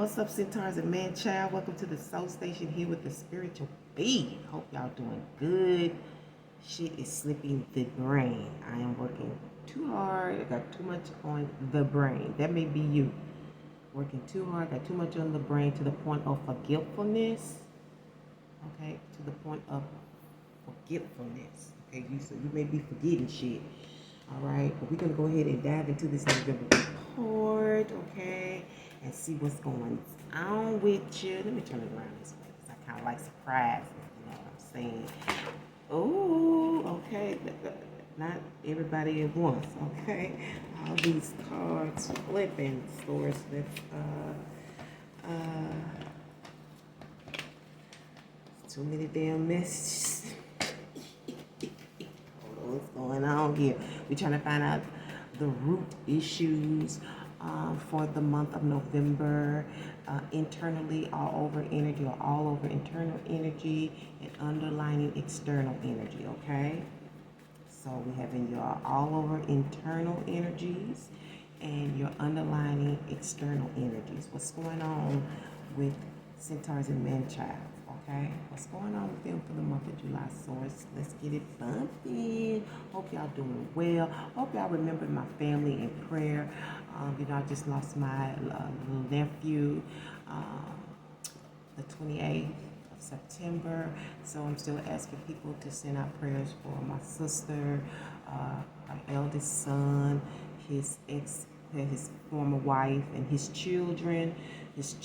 What's up, Centaurs and Man Child? Welcome to the Soul Station here with the Spiritual Being. Hope y'all doing good. Shit is slipping the brain. I am working too hard. I got too much on the brain. That may be you. Working too hard. Got too much on the brain to the point of forgetfulness. Okay, to the point of forgetfulness. Okay, so you may be forgetting shit. All right, but we're gonna go ahead and dive into this November report, okay, and see what's going on with you. Let me turn it around this way because I kind of like surprises. You know what I'm saying? Oh, okay. Not everybody at once, okay? All these cards flipping stores. Too many damn messages. What's going on here? We're trying to find out the root issues for the month of November, internally, all over energy, or all over internal energy and underlining external energy, okay? So we have in your all over internal energies and your underlining external energies. What's going on with Centaurs and Man-Child? Okay, what's going on with them for the month of July, Source? Let's get it bumping. Hope y'all doing well. Hope y'all remember my family in prayer. I just lost my little nephew the 28th of September. So I'm still asking people to send out prayers for my sister, our eldest son, his former wife, and his children, as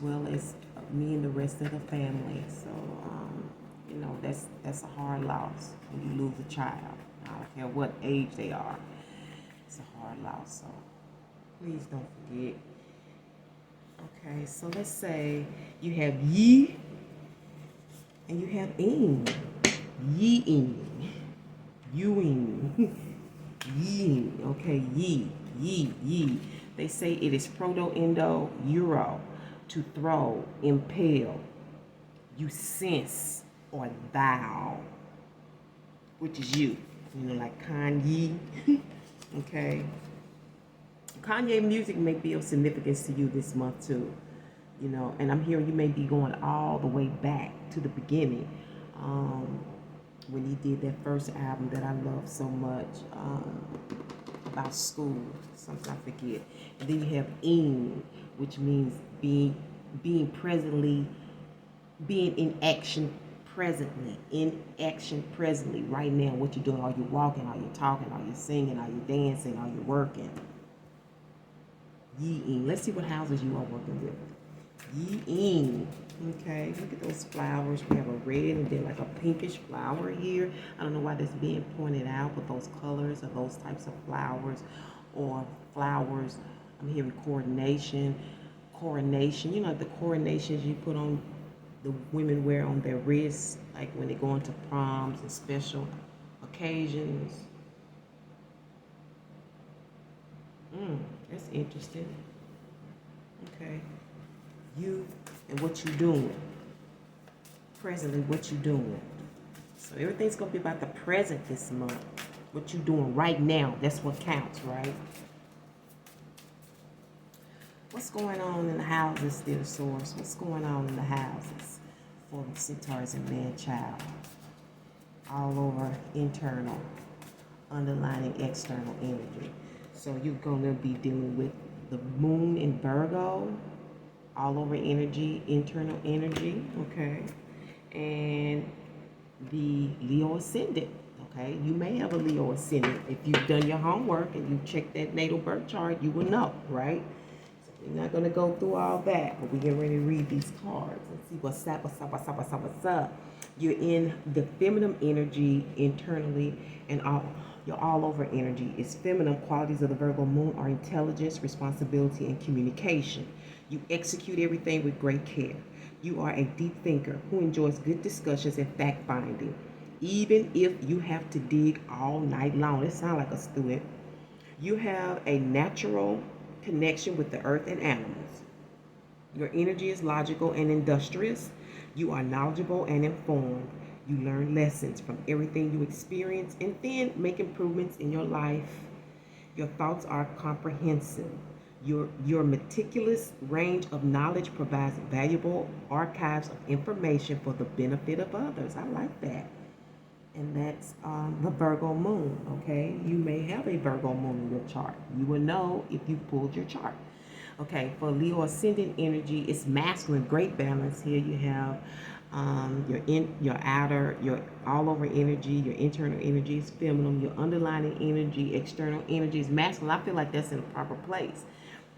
well as me and the rest of the family. So, that's a hard loss when you lose a child. I don't care what age they are. It's a hard loss, so please don't forget. Okay, so let's say you have Yi and you have Ing. Yi-ing. Yuing. Yi. Okay, Yi. They say it is Proto-Indo-Euro, to throw, impale, you sense, or thou, which is you. Like Kanye. Okay. Kanye music may be of significance to you this month too. And I'm hearing you may be going all the way back to the beginning. When he did that first album that I love so much, about school, something I forget. And then you have Ing, which means being in action presently, right now. What you're doing? Are you walking? Are you talking? Are you singing? Are you dancing? Are you working? Yi-ing. Let's see what houses you are working with. Yi-ing. Okay, look at those flowers. We have a red and then like a pinkish flower here. I don't know why that's being pointed out, but those colors of those types of flowers, or flowers, I'm hearing coronation. The coronations you put on, the women wear on their wrists, like when they go into proms and special occasions. That's interesting. Okay. You and what you doing. Presently, what you doing. So everything's going to be about the present this month. What you doing right now. That's what counts, right? What's going on in the houses, dear Source? What's going on in the houses for the Centaurs and Man-Child? All over internal, underlining external energy. So you're going to be dealing with the moon in Virgo, all over energy, internal energy, okay? And the Leo ascendant, okay? You may have a Leo ascendant. If you've done your homework and you checked that natal birth chart, you will know, right? So we're not going to go through all that, but we're getting ready to read these cards and see what's up. You're in the feminine energy internally, and your all-over energy is feminine. Qualities of the Virgo moon are intelligence, responsibility, and communication. You execute everything with great care. You are a deep thinker who enjoys good discussions and fact-finding, even if you have to dig all night long. It sounds like a student. You have a natural connection with the earth and animals. Your energy is logical and industrious. You are knowledgeable and informed. You learn lessons from everything you experience and then make improvements in your life. Your thoughts are comprehensive. Your meticulous range of knowledge provides valuable archives of information for the benefit of others. I like that. And that's the Virgo moon, okay? You may have a Virgo moon in your chart. You will know if you pulled your chart. Okay, for Leo ascendant energy, it's masculine, great balance. Here you have your outer, your all over energy, your internal energy is feminine, your underlying energy, external energy is masculine. I feel like that's in a proper place.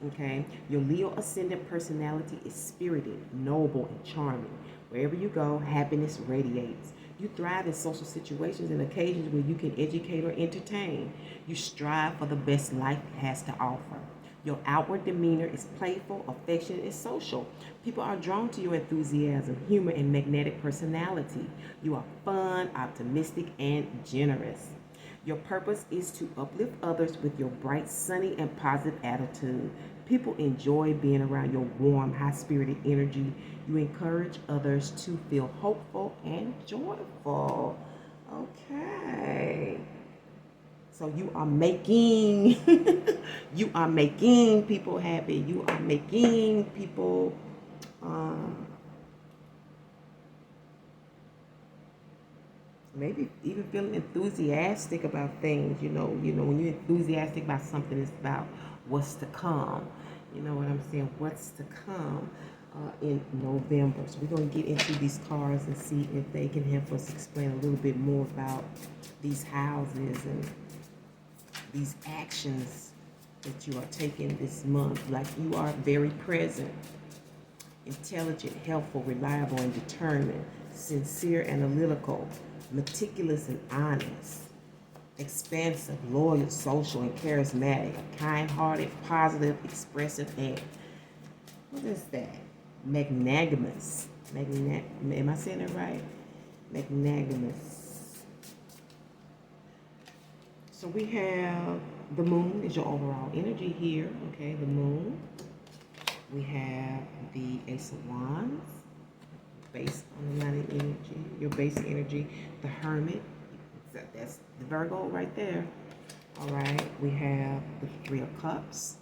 Okay, your Leo ascendant personality is spirited, noble, and charming. Wherever you go, happiness radiates. You thrive in social situations and occasions where you can educate or entertain. You strive for the best life has to offer. Your outward demeanor is playful, affectionate, and social. People are drawn to your enthusiasm, humor, and magnetic personality. You are fun, optimistic, and generous. Your purpose is to uplift others with your bright, sunny, and positive attitude. People enjoy being around your warm, high-spirited energy. You encourage others to feel hopeful and joyful. Okay. So you are making you are making people happy. You are making people maybe even feeling enthusiastic about things. When you're enthusiastic about something, it's about what's to come. You know what I'm saying? What's to come in November. So we're going to get into these cards and see if they can help us explain a little bit more about these houses and these actions that you are taking this month. Like, you are very present, intelligent, helpful, reliable, and determined, sincere, analytical, meticulous, and honest, expansive, loyal, social, and charismatic, kind-hearted, positive, expressive, and what is that? Magnanimous. Am I saying it right? Magnanimous. So we have the moon is your overall energy here. Okay, the moon. We have the Ace of Wands, base underlying energy, your base energy, the Hermit. That's the Virgo right there. All right, we have the Three of Cups.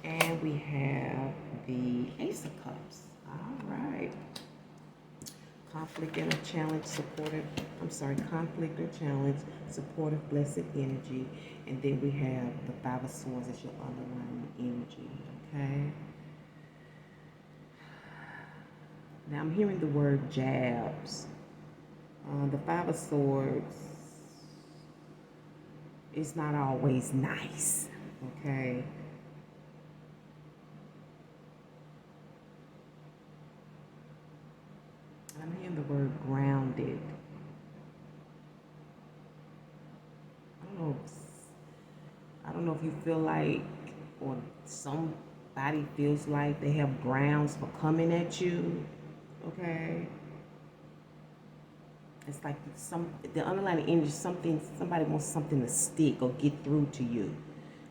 And we have the Ace of Cups. All right. Conflict and a challenge, conflict or challenge, supportive, blessed energy. And then we have the Five of Swords as your underlying energy, okay? Now I'm hearing the word jabs. The Five of Swords is not always nice, okay? I'm hearing the word grounded. I don't know if you feel like, or somebody feels like they have grounds for coming at you. Okay. It's like the underlying energy, somebody wants something to stick or get through to you.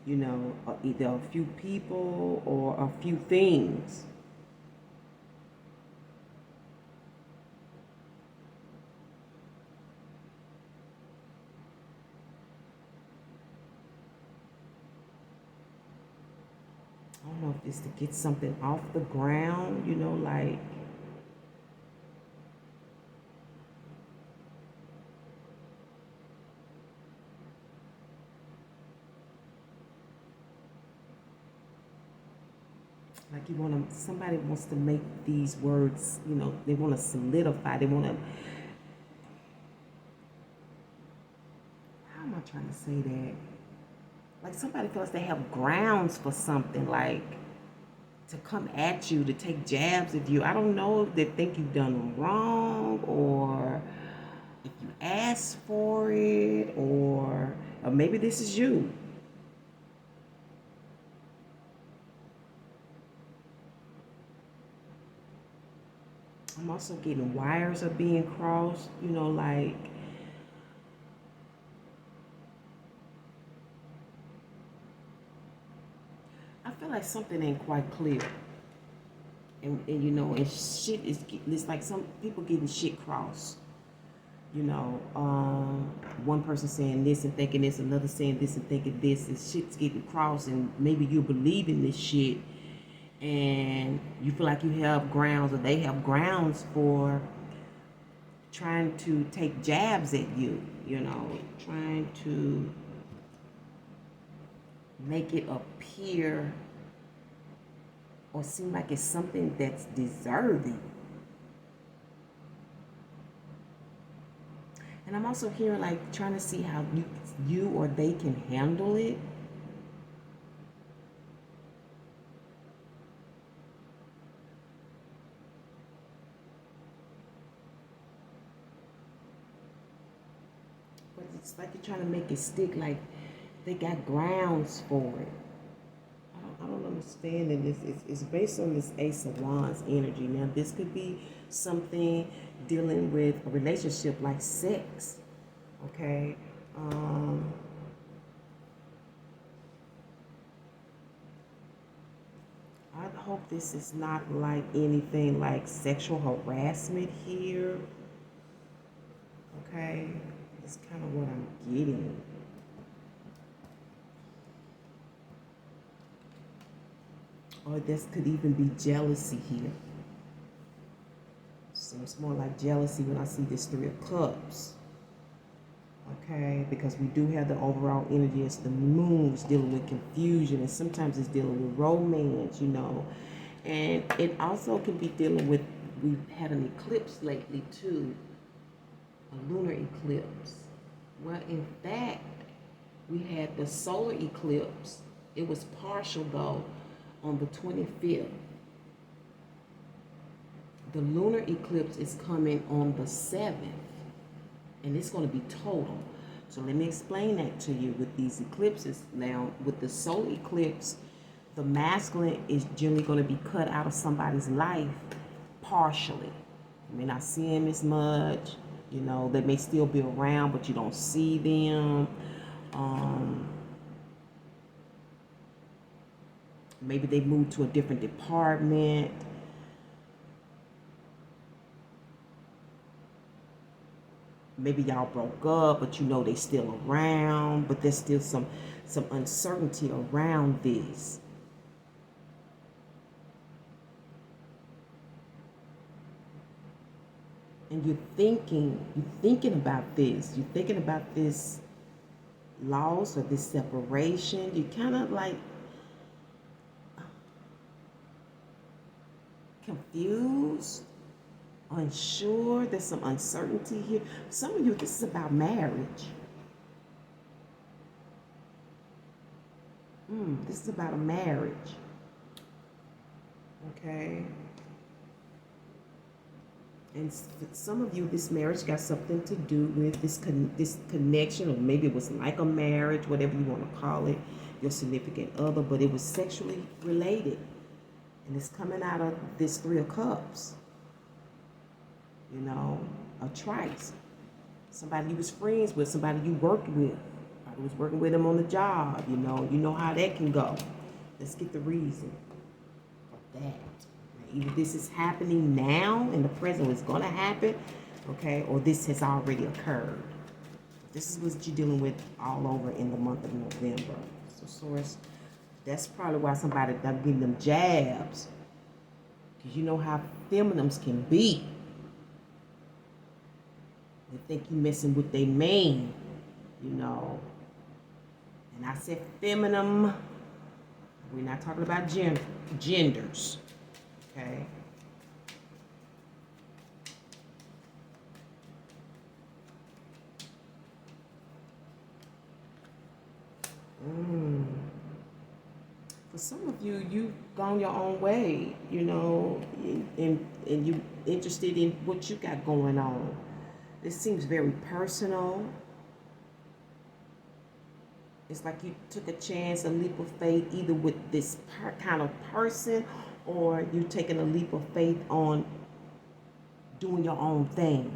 Either a few people or a few things. I don't know if it's to get something off the ground, like somebody wants to make these words, they want to solidify, how am I trying to say that? Like, somebody feels they have grounds for something, like to come at you, to take jabs at you. I don't know if they think you've done wrong, or if you asked for it, or maybe this is you. I'm also getting wires are being crossed, like I feel like something ain't quite clear. And shit it's like some people getting shit crossed. You know, one person saying this and thinking this, another saying this and thinking this, and shit's getting crossed, and maybe you believe in this shit, and you feel like you have grounds, or they have grounds for trying to take jabs at you, you know, trying to make it appear or seem like it's something that's deserving. And I'm also hearing like trying to see how you or they can handle it. But it's like you're trying to make it stick, like they got grounds for it. I don't understand it. It's based on this Ace of Wands energy. Now, this could be something dealing with a relationship like sex, okay? I hope this is not like anything like sexual harassment here, okay? That's kind of what I'm getting. Or this could even be jealousy here. Seems more like jealousy when I see this Three of Cups. Okay, because we do have the overall energy as the moon is dealing with confusion, and sometimes it's dealing with romance, you know. And it also can be dealing with, we've had an eclipse lately too, a lunar eclipse. Well, in fact, we had the solar eclipse. It was partial though, on the 25th. The lunar eclipse is coming on the 7th, and it's going to be total. So let me explain that to you with these eclipses. Now, with the solar eclipse, the masculine is generally going to be cut out of somebody's life partially. You may not see him as much. You know, they may still be around, but you don't see them. Maybe they moved to a different department. Maybe y'all broke up, but you know they still around, but there's still some uncertainty around this. And you're thinking about this. You're thinking about this loss or this separation. You're kind of like confused, unsure. There's some uncertainty here. Some of you, this is about marriage. This is about a marriage. Okay. And for some of you, this marriage got something to do with this connection, or maybe it was like a marriage, whatever you want to call it, your significant other, but it was sexually related. And it's coming out of this Three of Cups. You know, a trice. Somebody you was friends with, somebody you worked with. Somebody was working with them on the job, you know how that can go. Let's get the reason for that. Either this is happening now in the present, it's going to happen, okay, or this has already occurred. This is what you're dealing with all over in the month of November. So, source, that's probably why somebody not giving them jabs, because you know how feminines can be. They think you messing with their man, you know. And I said feminine. We're not talking about genders. Okay. For some of you, you've gone your own way, you know, and you interested in what you got going on. This seems very personal. It's like you took a chance, a leap of faith, either with this kind of person, or you taking a leap of faith on doing your own thing,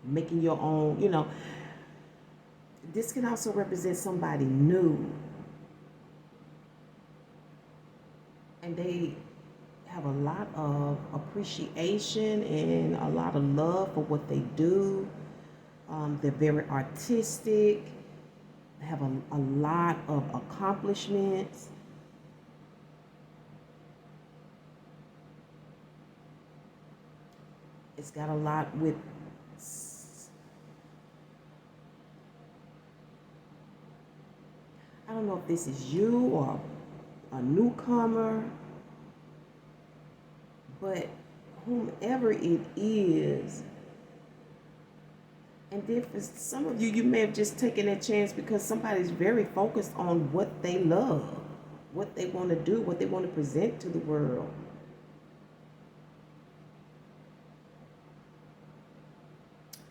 making your own, you know. This can also represent somebody new. And they have a lot of appreciation and a lot of love for what they do. They're very artistic. They have a lot of accomplishments. It's got a lot with, I don't know if this is you or a newcomer, but whomever it is, and then for some of you, you may have just taken that chance because somebody's very focused on what they love, what they want to do, what they want to present to the world.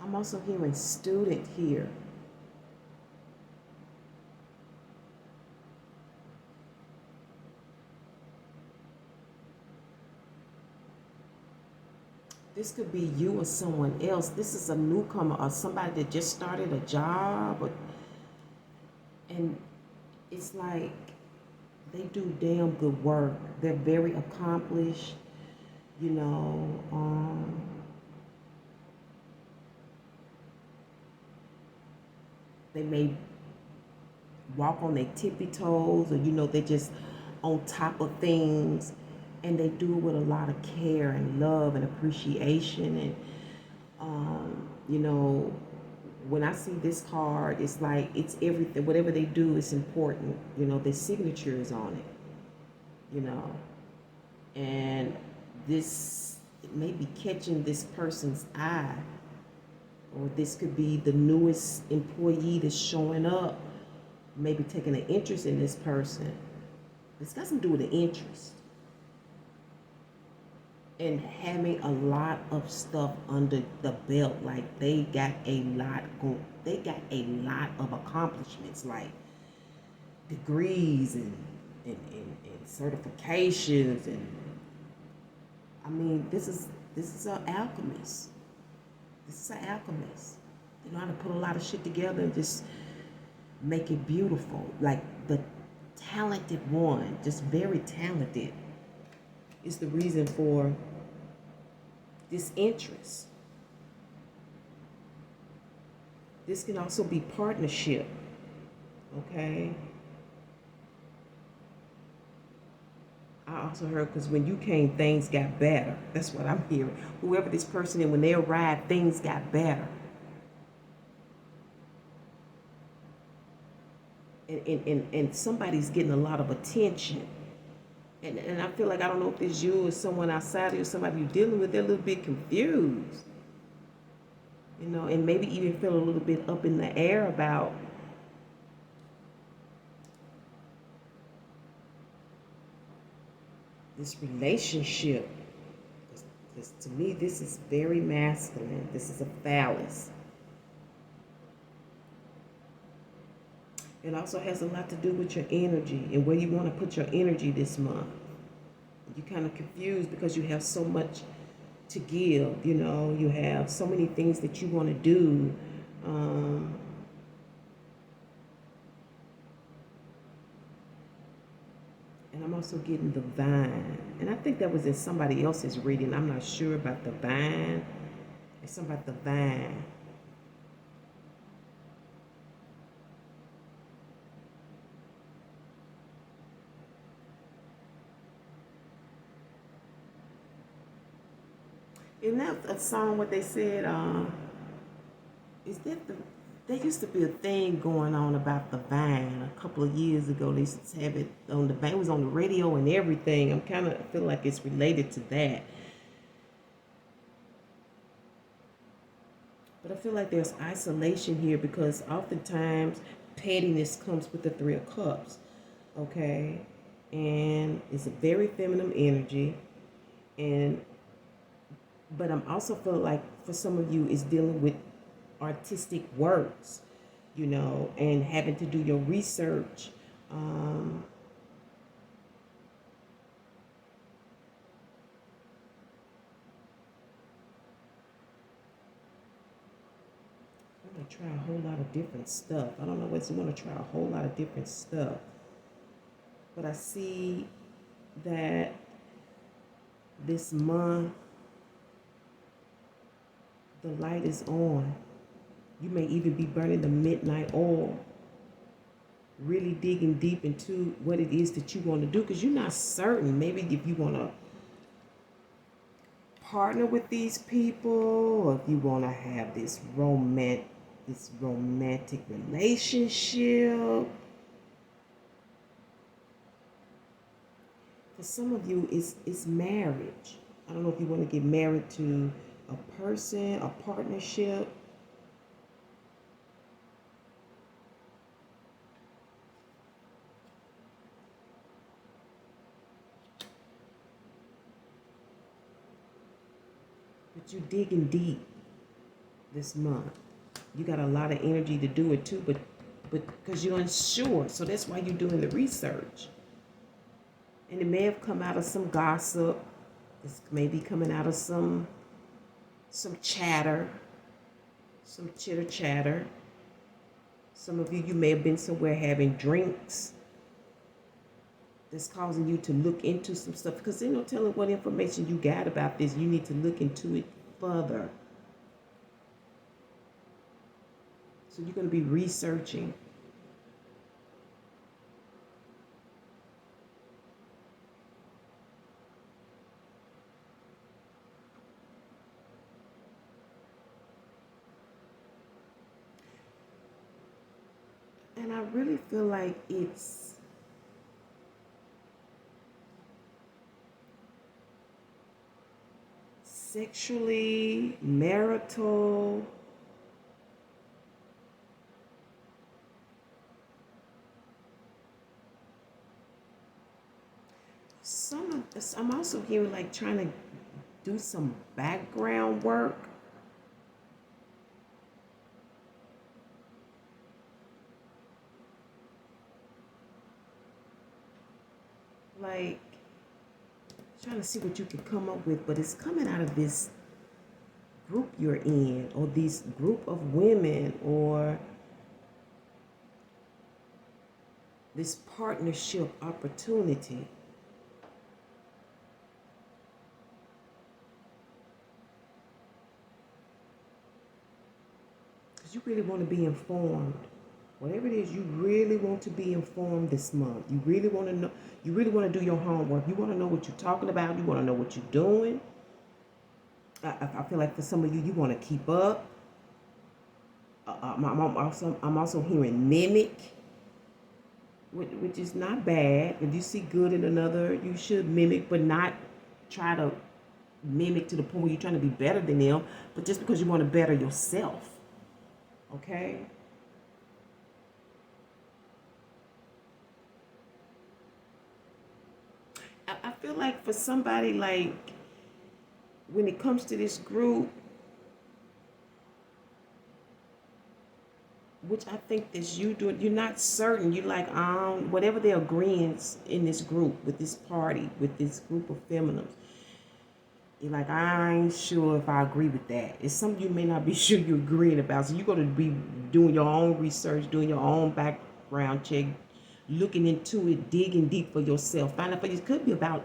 I'm also hearing student here. This could be you or someone else. This is a newcomer or somebody that just started a job. And it's like they do damn good work. They're very accomplished, you know. They may walk on their tippy toes, or they're just on top of things, and they do it with a lot of care and love and appreciation. And when I see this card, it's like it's everything. Whatever they do is important. Their signature is on it. And this, it may be catching this person's eye, or this could be the newest employee that's showing up, maybe taking an interest in this person. It's got something to do with the interest. And having a lot of stuff under the belt, like they got a lot of accomplishments, like degrees and certifications. And I mean, this is an alchemist. This is an alchemist. They know how to put a lot of shit together and just make it beautiful. Like the talented one, just very talented, is the reason for this interest. This can also be partnership, okay? I also heard, because when you came, things got better. That's what I'm hearing. Whoever this person is, when they arrived, things got better. And somebody's getting a lot of attention. And I feel like, I don't know if it's you or someone outside of you, somebody you're dealing with, they're a little bit confused. And maybe even feel a little bit up in the air about this relationship. Because to me, this is very masculine. This is a phallus. It also has a lot to do with your energy and where you want to put your energy this month. You're kind of confused because you have so much to give. You have so many things that you want to do. And I'm also getting the vine. And I think that was in somebody else's reading. I'm not sure about the vine. It's something about the vine. Isn't that a song what they said, is that there used to be a thing going on about the vine a couple of years ago. They used to have it on the vine. It was on the radio and everything. I'm kind of feel like it's related to that. But I feel like there's isolation here because oftentimes pettiness comes with the Three of Cups, okay? And it's a very feminine energy. But I'm also feeling like for some of you is dealing with artistic works, and having to do your research. I'm going to try a whole lot of different stuff. I don't know what's going to try a whole lot of different stuff. But I see that this month, the light is on. You may even be burning the midnight oil, really digging deep into what it is that you want to do, because you're not certain. Maybe if you want to partner with these people, or if you want to have this romantic relationship. For some of you, it's marriage. I don't know if you want to get married to a person, a partnership. But you're digging deep this month. You got a lot of energy to do it too, but because you're unsure. So that's why you're doing the research. And it may have come out of some gossip. This may be coming out of some chatter, some chitter chatter. Some of you may have been somewhere having drinks. That's causing you to look into some stuff, because there's no telling what information you got about this. You need to look into it further. So you're going to be researching. And I really feel like it's sexually, marital, I'm also hearing like trying to do some background work. Like trying to see what you can come up with, but it's coming out of this group you're in, or this group of women, or this partnership opportunity. Because you really want to be informed. Whatever it is, you really want to be informed this month. You really want to know. You really want to do your homework. You want to know what you're talking about. You want to know what you're doing. I feel like for some of you, you want to keep up. I'm also hearing mimic, which is not bad. If you see good in another, you should mimic, but not try to mimic to the point where you're trying to be better than them, but just because you want to better yourself. Okay? I feel like for somebody, like, when it comes to this group, which I think that you doing, you're not certain. You like, whatever the agreements in this group, with this party, with this group of feminines, you're like, I ain't sure if I agree with that. It's something you may not be sure you're agreeing about. So you're going to be doing your own research, doing your own background check, looking into it, digging deep for yourself. Find out for you. It could be about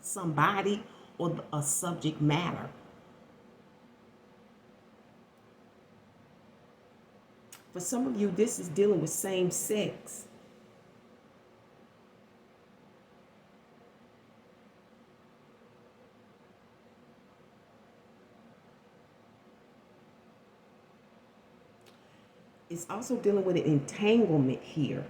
somebody or a subject matter. For some of you, this is dealing with same sex. It's also dealing with an entanglement here.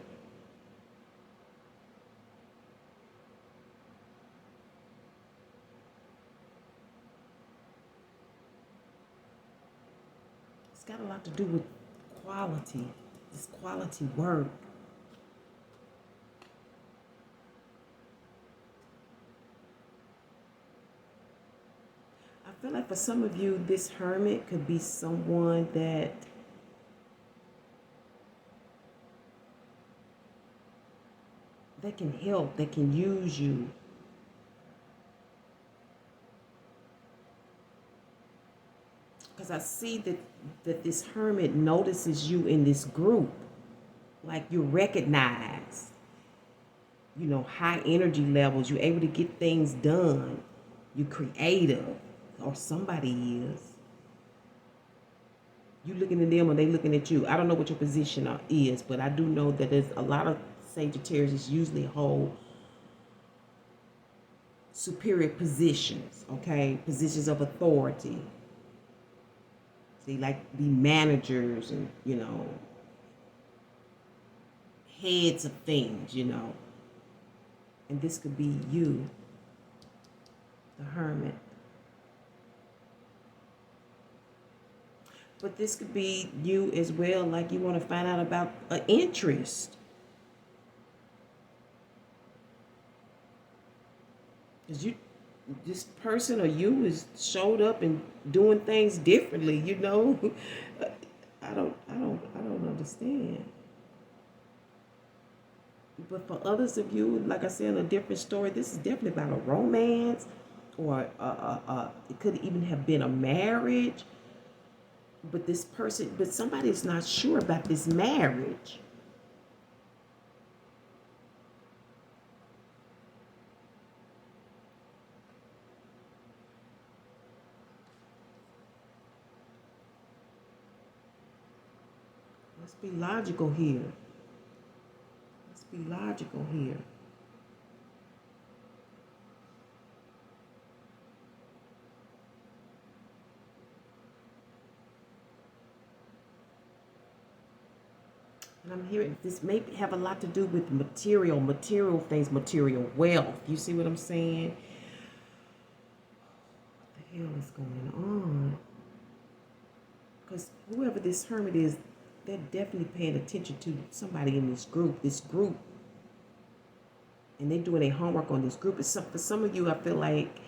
It's got a lot to do with quality, this quality work. I feel like for some of you, this hermit could be someone that can help, that can use you. Because I see that this hermit notices you in this group. Like you're recognized. You know, high energy levels. You're able to get things done. You're creative. Or somebody is. You looking at them or they looking at you. I don't know what your position is, but I do know that there's a lot of Sagittarius usually hold superior positions, okay? Positions of authority. They like to be managers and, heads of things, And this could be you, the Hermit. But this could be you as well, like you want to find out about an interest. Because this person or you is showed up and doing things differently, I don't understand. But for others of you, like I said, in a different story, this is definitely about a romance, or it could even have been a marriage. But somebody's not sure about this marriage. Let's be logical here. And I'm hearing this may have a lot to do with material things, material wealth. You see what I'm saying? What the hell is going on? Because whoever this hermit is, they're definitely paying attention to somebody in this group. And they're doing their homework on this group. For some of you, I feel like,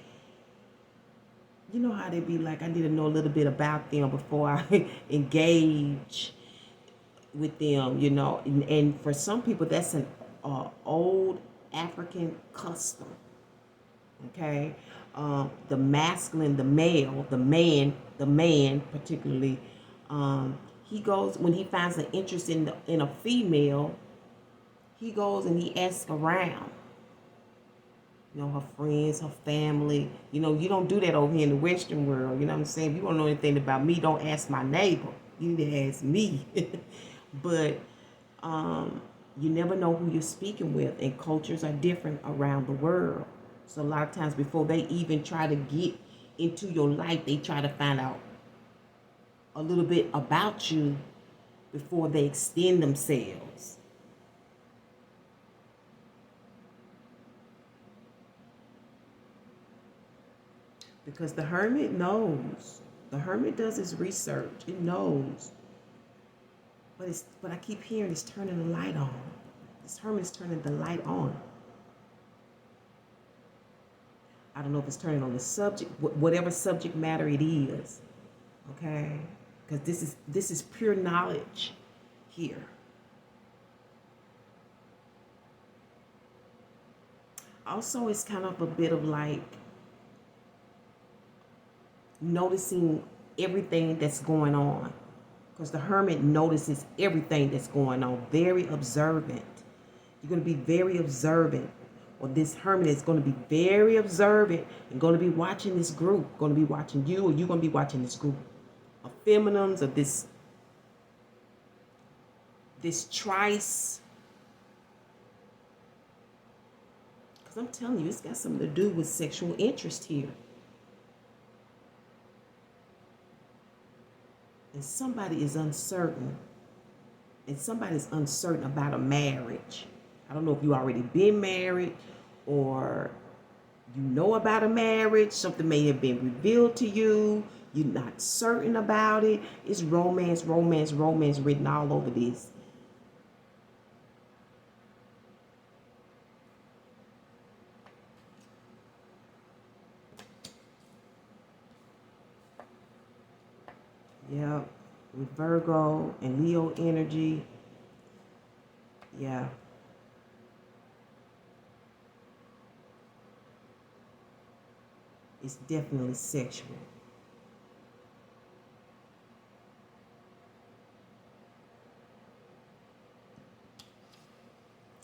you know how they be like, I need to know a little bit about them before I engage with them, And for some people, that's an old African custom, okay? The masculine, the male, the man particularly, he goes, when he finds an interest in a female, he goes and he asks around. Her friends, her family. You don't do that over here in the Western world. You know what I'm saying? If you want to know anything about me, don't ask my neighbor. You need to ask me. But you never know who you're speaking with, and cultures are different around the world. So a lot of times before they even try to get into your life, they try to find out a little bit about you before they extend themselves. Because the hermit knows. The hermit does his research. It knows. But I keep hearing it's turning the light on. This hermit is turning the light on. I don't know if it's turning on the subject, whatever subject matter it is. Okay? Because this is pure knowledge here. Also, it's kind of a bit of like noticing everything that's going on. Because the hermit notices everything that's going on. Very observant. You're going to be very observant. Or this hermit is going to be very observant and going to be watching this group. Going to be watching you, or you're going to be watching this group of feminines, or this trice. Because I'm telling you, it's got something to do with sexual interest here. And somebody is uncertain. And somebody's uncertain about a marriage. I don't know if you already been married, or you know about a marriage. Something may have been revealed to you. You're not certain about it. It's romance written all over this. Yeah, with Virgo and Leo energy. Yeah. It's definitely sexual.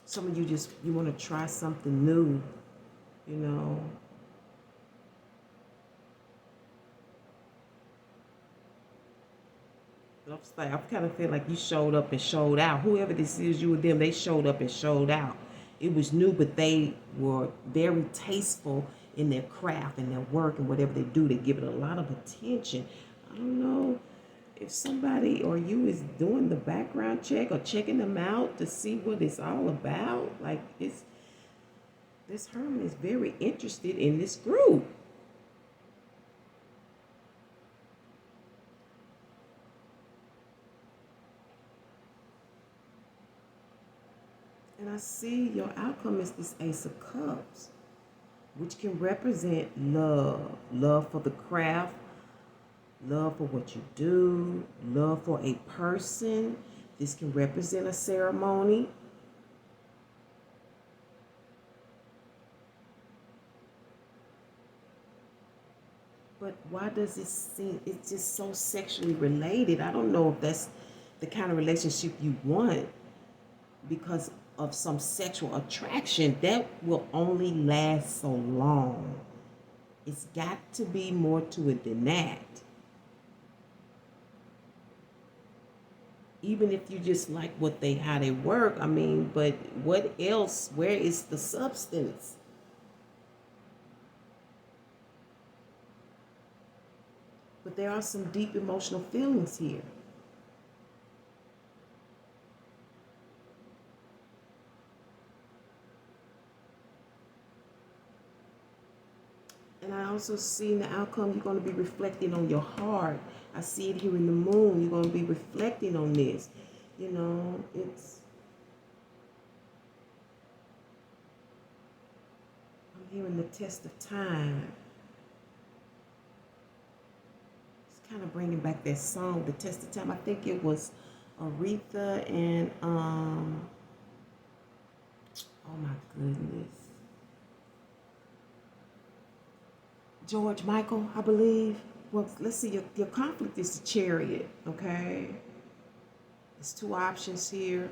Some of you want to try something new, I kind of feel like you showed up and showed out. Whoever this is, you or them, they showed up and showed out. It was new, but they were very tasteful in their craft and their work and whatever they do. They give it a lot of attention. I don't know if somebody or you is doing the background check or checking them out to see what it's all about. Like, this hermit is very interested in this group. And I see your outcome is this Ace of Cups, which can represent love. Love for the craft, love for what you do, love for a person. This can represent a ceremony. But why does it seem it's just so sexually related? I don't know if that's the kind of relationship you want, because of some sexual attraction that will only last so long. It's got to be more to it than that. Even if you just like how they work, I mean, but what else? Where is the substance? But there are some deep emotional feelings here. And I also see in the outcome, you're going to be reflecting on your heart. I see it here in the moon. You're going to be reflecting on this. You know, I'm hearing the test of time. It's kind of bringing back that song, The Test of Time. I think it was Aretha and, oh my goodness. George Michael, I believe. Well, let's see, your conflict is the Chariot, okay? There's two options here.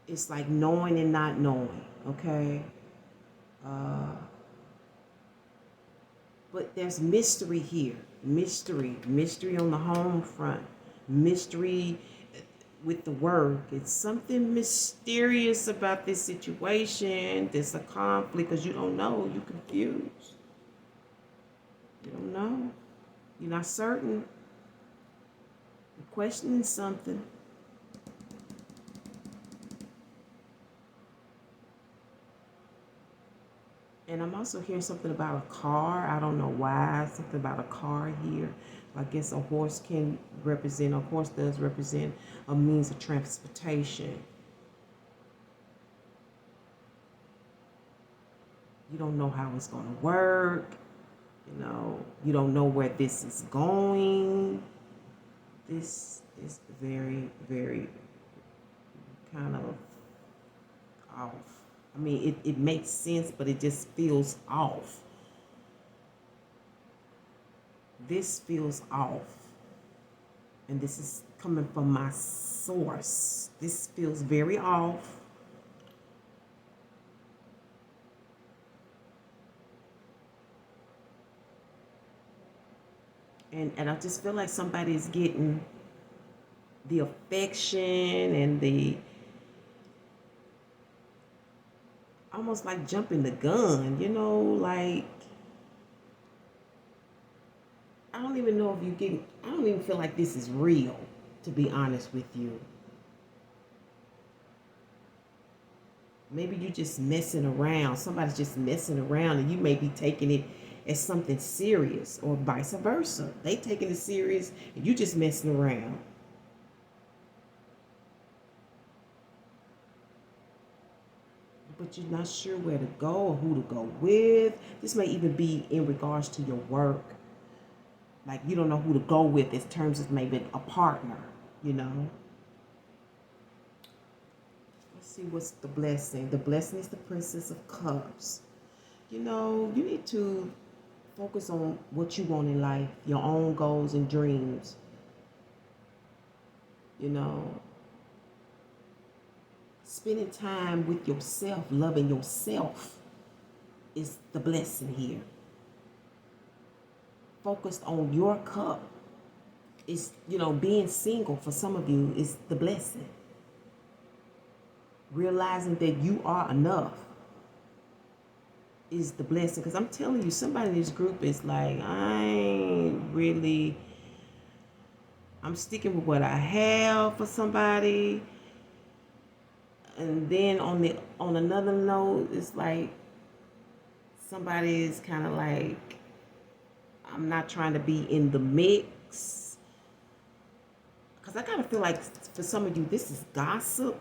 It's like knowing and not knowing, okay? But there's mystery here. Mystery on the home front. Mystery with the work. It's something mysterious about this situation. There's a conflict because you don't know. You're confused. You don't know. You're not certain. You're questioning something. And I'm also hearing something about a car. I don't know why. Something about a car here. I guess a horse does represent a means of transportation. You don't know how it's going to work. You know, you don't know where this is going. This is very, very kind of off. I mean, it makes sense, but it just feels off. This feels off. And this is coming from my source. This feels very off. And I just feel like somebody's getting the affection and the almost like jumping the gun, you know, like I don't even know if you get, I don't even feel like this is real, to be honest with you. Maybe you're just messing around. Somebody's just messing around and you may be taking it as something serious, or vice versa. They taking it serious and you just messing around. But you're not sure where to go or who to go with. This may even be in regards to your work. Like you don't know who to go with in terms of maybe a partner, you know. Let's see what's the blessing. The blessing is the Princess of Cups. You know, you need to focus on what you want in life, your own goals and dreams. You know, spending time with yourself, loving yourself is the blessing here. Focused on your cup. It's, you know, being single for some of you is the blessing. Realizing that you are enough is the blessing. Because I'm telling you, somebody in this group is like, I'm sticking with what I have for somebody. And then on another note, it's like somebody is kind of like, I'm not trying to be in the mix. Because I kind of feel like for some of you, this is gossip.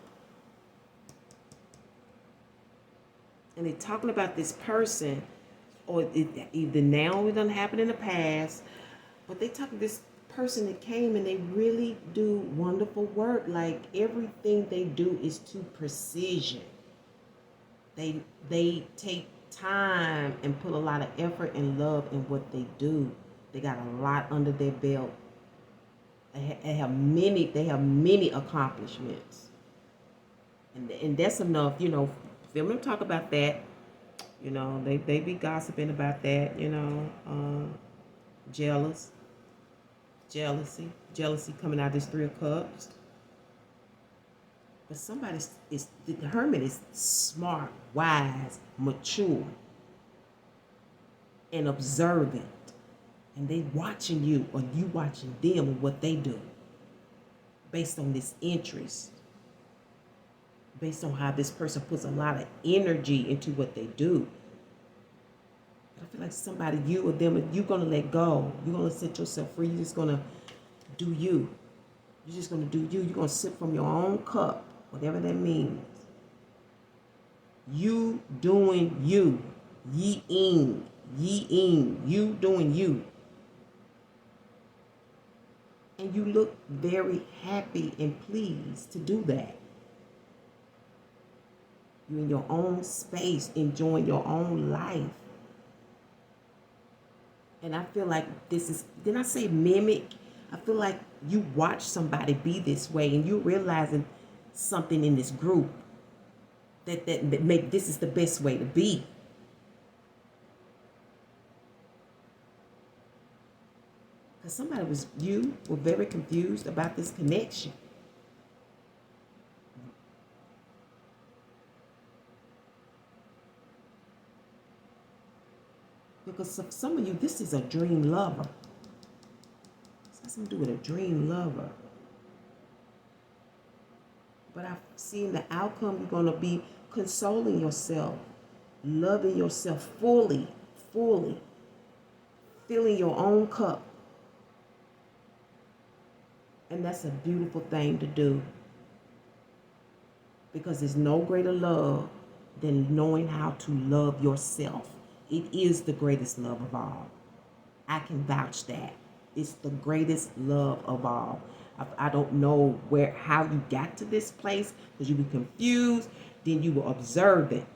And they're talking about this person, or either now it done happened in the past, but they talking this person that came and they really do wonderful work. Like everything they do is to precision. They take time and put a lot of effort and love in what they do. They got a lot under their belt. They have many accomplishments, and that's enough. You know, film them talk about that. You know, they be gossiping about that. You know, jealousy coming out this 3 of Cups. But the Hermit is smart, wise, mature, and observant. And they watching you, or you watching them and what they do. Based on this interest. Based on how this person puts a lot of energy into what they do. I feel like somebody, you or them, you're going to let go. You're going to set yourself free. You're just going to do you. You're just going to do you. You're going to sip from your own cup. Whatever that means. You doing you. Yi-ing. You doing you. And you look very happy and pleased to do that. You're in your own space, enjoying your own life. And I feel like this is, didn't I say mimic? I feel like you watch somebody be this way and you're realizing something in this group that make this is the best way to be. Because you were very confused about this connection. Because for some of you, this is a dream lover. This has something to do with a dream lover. But I've seen the outcome. You're going to be consoling yourself, loving yourself fully, filling your own cup. And that's a beautiful thing to do. Because there's no greater love than knowing how to love yourself. It is the greatest love of all. I can vouch that. It's the greatest love of all. I don't know how you got to this place, because you were confused, then you were observant.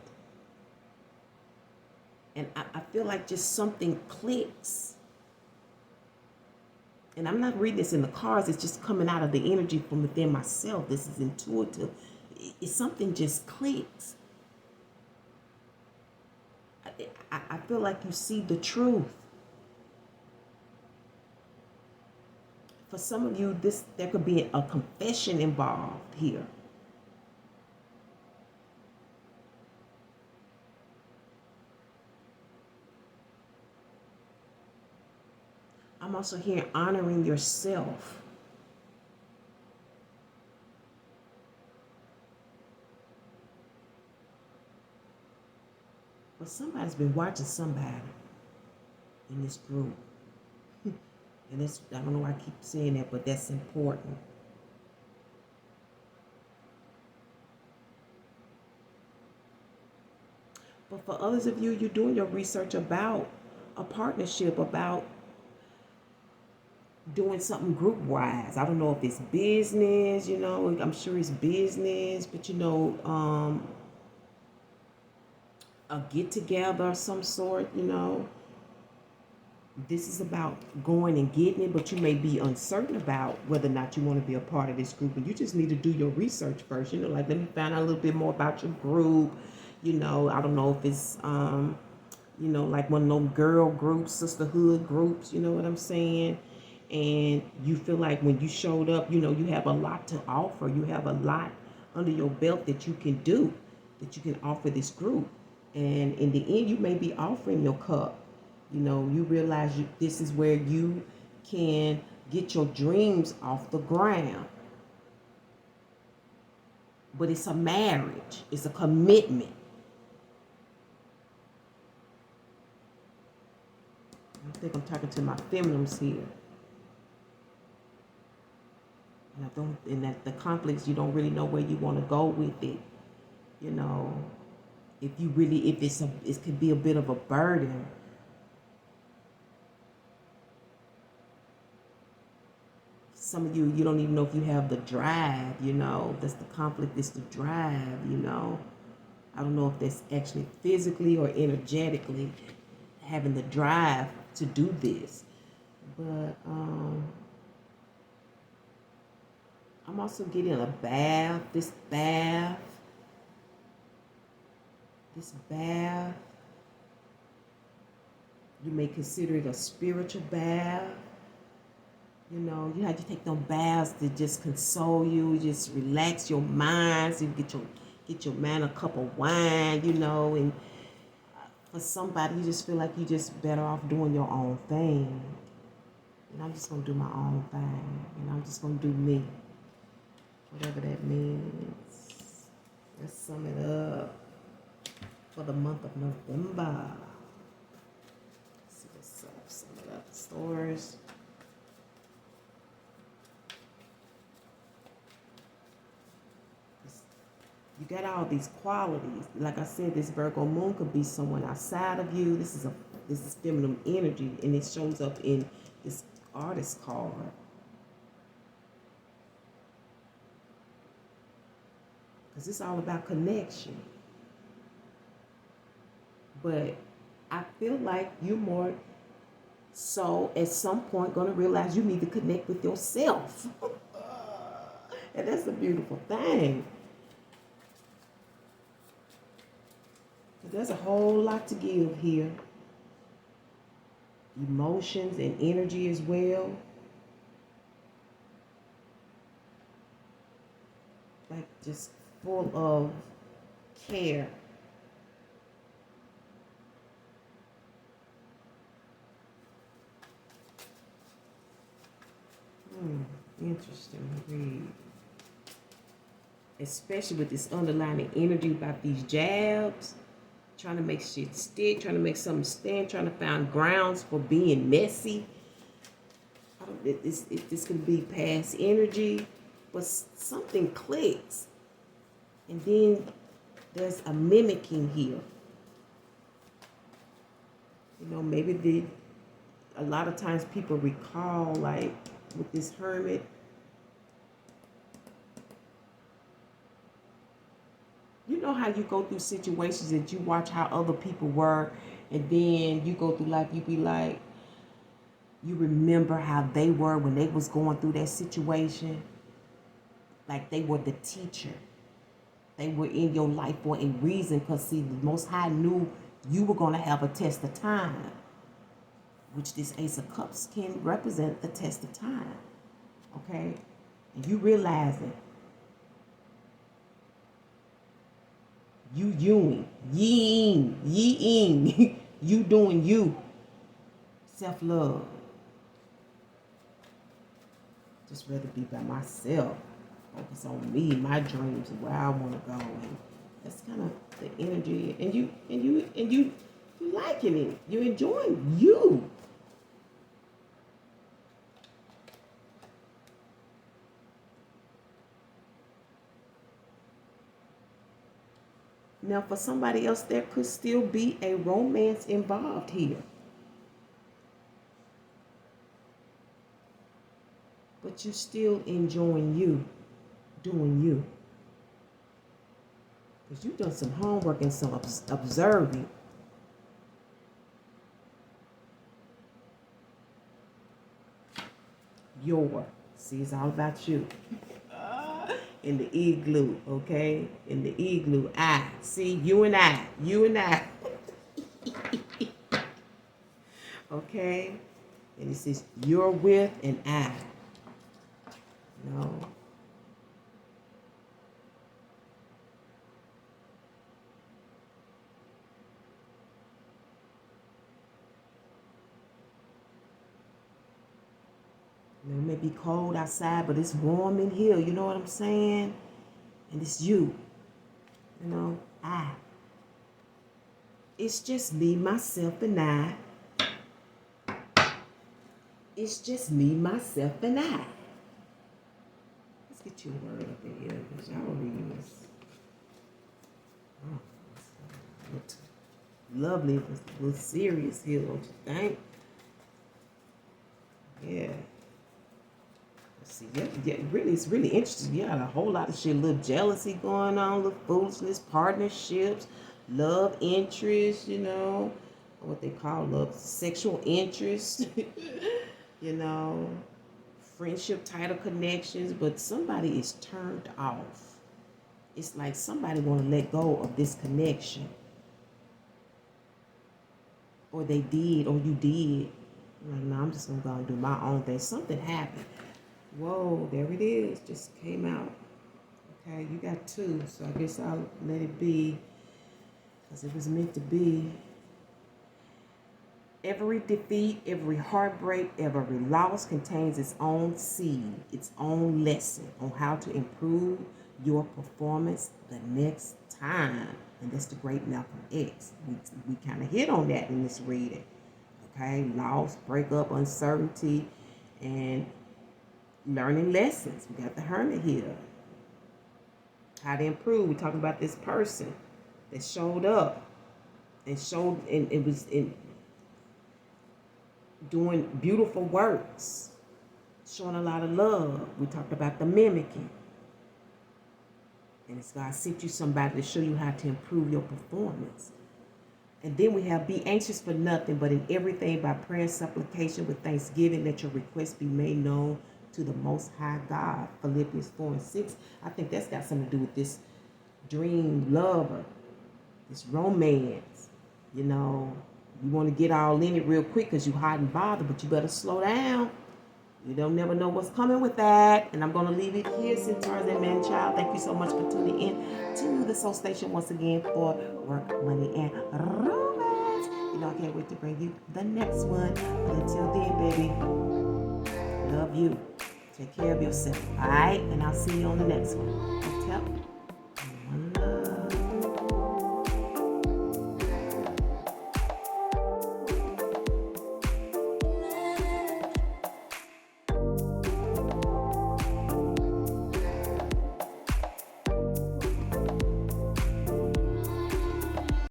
And I feel like just something clicks. And I'm not reading this in the cards, it's just coming out of the energy from within myself. This is intuitive. It's something just clicks. I feel like you see the truth. For some of you, there could be a confession involved here. I'm also hearing honoring yourself. But somebody's been watching somebody in this group. And I don't know why I keep saying that, but that's important. But for others of you, you're doing your research about a partnership, about doing something group-wise. I don't know if it's business, you know, I'm sure it's business, but you know, a get-together of some sort, you know. This is about going and getting it, but you may be uncertain about whether or not you want to be a part of this group. And you just need to do your research first. You know, like, let me find out a little bit more about your group. You know, I don't know if it's, you know, like one of those girl groups, sisterhood groups, you know what I'm saying? And you feel like when you showed up, you know, you have a lot to offer. You have a lot under your belt that you can do, that you can offer this group. And in the end, you may be offering your cup. You know, you realize this is where you can get your dreams off the ground. But it's a marriage. It's a commitment. I think I'm talking to my feminines here. And that the conflicts, you don't really know where you want to go with it. You know, if it could be a bit of a burden. Some of you don't even know if you have the drive, you know. That's the conflict, it's the drive, you know. I don't know if that's actually physically or energetically having the drive to do this. But I'm also getting a bath. This bath. You may consider it a spiritual bath. You know, you have to take them baths to just console you, just relax your mind. So you get your man a cup of wine, you know, and for somebody you just feel like you just better off doing your own thing. And I'm just gonna do my own thing. And I'm just gonna do me. Whatever that means. Let's sum it up for the month of November. Let's see what's up. Sum it up. Stores. You got all these qualities. Like I said, this Virgo moon could be someone outside of you. This is feminine energy, and it shows up in this artist card. Because it's all about connection. But I feel like you're more so at some point going to realize you need to connect with yourself. And that's a beautiful thing. There's a whole lot to give here. Emotions and energy as well. Like just full of care. Interesting read. Especially with this underlying energy about these jabs. Trying to make shit stick, trying to make something stand, trying to find grounds for being messy. This could be past energy, but something clicks. And then there's a mimicking here. You know, maybe a lot of times people recall, like with this hermit, you know how you go through situations that you watch how other people were, and then you go through life, you be like, you remember how they were when they was going through that situation. Like they were the teacher. They were in your life for a reason, because see, the Most High knew you were going to have a test of time, which this Ace of Cups can represent the test of time. Okay? And you realize it. You yeing, you doing you. Self-love. Just rather be by myself. Focus on me, my dreams, and where I want to go. And that's kind of the energy. And you liking it. You're enjoying you. Now, for somebody else, there could still be a romance involved here. But you're still enjoying you, doing you. Because you've done some homework and some observing. See, it's all about you. In the igloo, okay? In the igloo, see, you and I. Okay? And it says, you're with and I. No. You know, it may be cold outside, but it's warm in here. You know what I'm saying? And it's you. You know, I. It's just me, myself, and I. It's just me, myself, and I. Let's get you a word up in here, because y'all reading this. Oh, it's lovely, but a little serious here, don't you think? Yeah. Let's see, yeah, really, it's really interesting. You got a whole lot of shit, a little jealousy going on, a little foolishness, partnerships, love interest, you know, what they call love, sexual interest, you know, friendship title connections, but somebody is turned off. It's like somebody want to let go of this connection. Or they did, or you did. Like, no, I'm just going to go and do my own thing. Something happened. Whoa, there it is. Just came out. Okay, you got two, so I guess I'll let it be. Because it was meant to be. Every defeat, every heartbreak, every loss contains its own seed, its own lesson on how to improve your performance the next time. And that's the great Malcolm X. We kind of hit on that in this reading. Okay, loss, breakup, uncertainty, and learning lessons. We got the Hermit here. How to improve. We're talking about this person that showed up and it was in doing beautiful works, showing a lot of love. We talked about the mimicking. And it's God sent you somebody to show you how to improve your performance. And then we have, be anxious for nothing, but in everything by prayer and supplication with thanksgiving, let your requests be made known to the Most High God. Philippians 4:6. I think that's got something to do with this dream lover, this romance. You know, you want to get all in it real quick because you hot and bothered, but you better slow down. You don't never know what's coming with that. And I'm going to leave it here, Centaurs and Man-Child. Thank you so much for tuning in to the Soul Station once again for work, money, and romance. You know, I can't wait to bring you the next one. But until then, baby, love you. Take care of yourself, all right? And I'll see you on the next one.